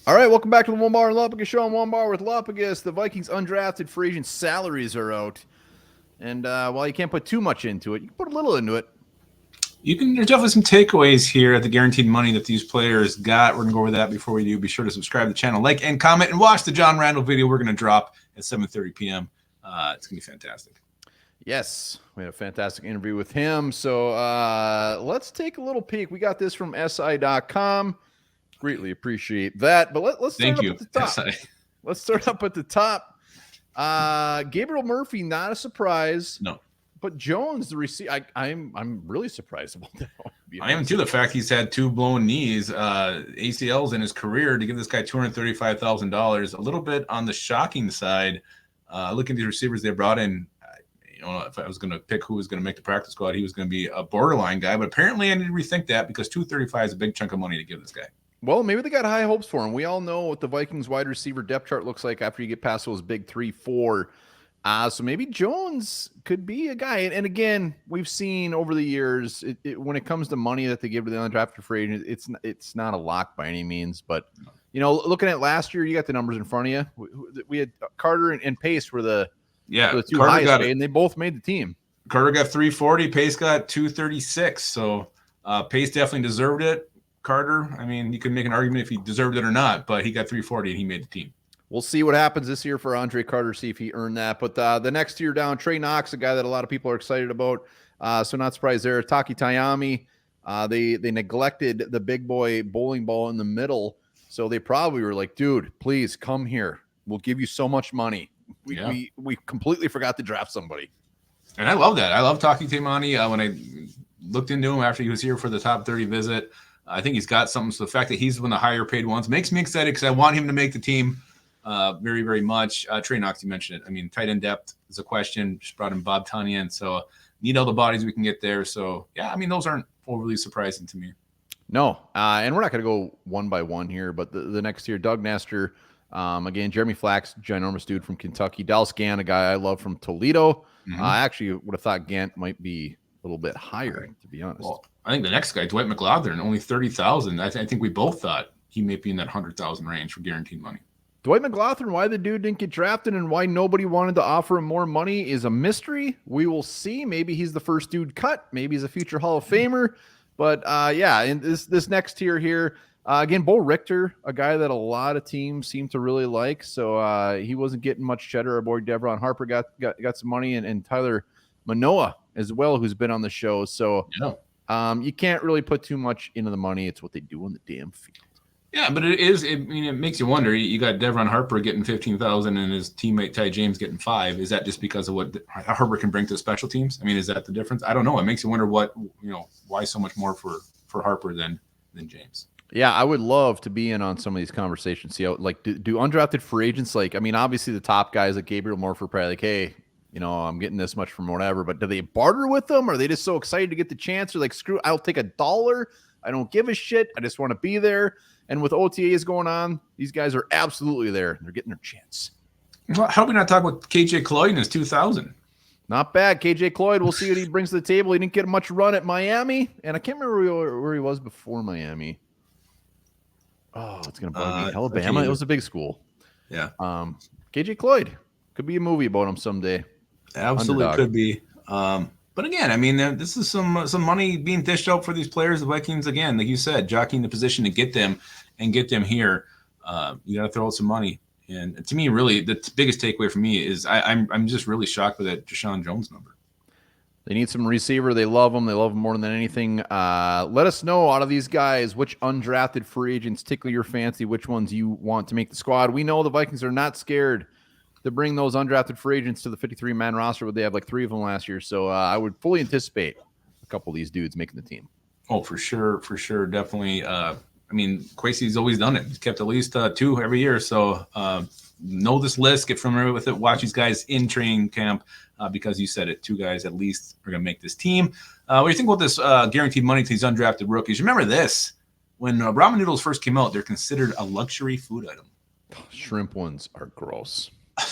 All right, welcome back to the Onebar and Lupagus show. I'm Onebar with Lupagus. The Vikings undrafted free agent salaries are out. And while you can't put too much into it, you can put a little into it. There's definitely some takeaways here at the guaranteed money that these players got. We're going to go over that before we do. Be sure to subscribe to the channel, like and comment, and watch the John Randall video we're going to drop at 7:30 p.m. It's going to be fantastic. Yes, we had a fantastic interview with him. So let's take a little peek. We got this from SI.com. Greatly appreciate that. But let's start up at the top. Let's start up at the top. Gabriel Murphy, not a surprise. No. But Jones, the receiver, I'm really surprised about that. I am too. The fact he's had 2 blown knees, ACLs in his career, to give this guy $235,000, a little bit on the shocking side. Looking at these receivers they brought in, if I was going to pick who was going to make the practice squad, he was going to be a borderline guy. But apparently, I need to rethink that because $235 is a big chunk of money to give this guy. Well, maybe they got high hopes for him. We all know what the Vikings wide receiver depth chart looks like after you get past those big 3, 4. So maybe Jones could be a guy. And again, we've seen over the years, when it comes to money that they give to the undrafted free agent, it's not a lock by any means. But, looking at last year, you got the numbers in front of you. We had Carter and Pace were the two highest paid, and they both made the team. Carter got 340. Pace got 236. So Pace definitely deserved it. Carter, you could make an argument if he deserved it or not, but he got 340 and he made the team. We'll see what happens this year for Andre Carter, see if he earned that. But the next tier down, Trey Knox, a guy that a lot of people are excited about. So not surprised there. Taki Tayami, they neglected the big boy bowling ball in the middle. So they probably were like, dude, please come here. We'll give you so much money. We completely forgot to draft somebody. And I love that. I love Taki Tayami. When I looked into him after he was here for the top 30 visit, I think he's got something. So the fact that he's one of the higher paid ones makes me excited because I want him to make the team very, very much. Trey Knox, you mentioned it. Tight end depth is a question. Just brought in Bob Tonyan. So need all the bodies we can get there. So, those aren't overly surprising to me. No. And we're not going to go one by one here, but the next tier, Doug Nestor, again, Jeremy Flax, ginormous dude from Kentucky. Dallas Gant, a guy I love from Toledo. I actually would have thought Gant might be a little bit higher, to be honest. Well, I think the next guy, Dwight McLaughlin, only 30,000. I think we both thought he may be in that 100,000 range for guaranteed money. Dwight McLaughlin, why the dude didn't get drafted and why nobody wanted to offer him more money is a mystery. We will see. Maybe he's the first dude cut. Maybe he's a future Hall of Famer. But in this next tier here, again, Bo Richter, a guy that a lot of teams seem to really like. So he wasn't getting much cheddar. Our boy Devron Harper got some money, and Tyler Manoa as well, who's been on the show. So you can't really put too much into the money. It's what they do on the damn field. Yeah, but it makes you wonder. You got Devron Harper getting 15,000 and his teammate Ty James getting 5. Is that just because of what Harper can bring to special teams? Is that the difference? I don't know. It makes you wonder why so much more for Harper than James. Yeah, I would love to be in on some of these conversations. See how do undrafted free agents obviously the top guys like Gabriel Morpher probably like, hey, I'm getting this much from whatever, but do they barter with them? Or are they just so excited to get the chance? Or like, screw, I'll take $1. I don't give a shit. I just want to be there. And with OTAs going on, these guys are absolutely there. They're getting their chance. Well, how do we not talk about KJ Cloyd in his 2,000? Not bad. KJ Cloyd, we'll see what he brings to the table. He didn't get much run at Miami, and I can't remember where he was before Miami. Oh, it's going to bug me. Alabama. It was a big school. Yeah. KJ Cloyd. Could be a movie about him someday. Absolutely could be. But again, this is some money being dished out for these players. The Vikings, again, like you said, jockeying the position to get them here. You got to throw out some money. And to me, really, the biggest takeaway for me is I'm just really shocked with that Deshaun Jones number. They need some receiver. They love him. They love him more than anything. Let us know out of these guys which undrafted free agents tickle your fancy, which ones you want to make the squad. We know the Vikings are not scared to bring those undrafted free agents to the 53-man roster, but they have like 3 of them last year. So I would fully anticipate a couple of these dudes making the team. Oh, for sure. Definitely. Kwesi's always done it. He's kept at least 2 every year. So know this list, get familiar with it, watch these guys in training camp because you said it, 2 guys at least are going to make this team. What do you think about this guaranteed money to these undrafted rookies? Remember this, when ramen noodles first came out, they're considered a luxury food item. Shrimp ones are gross.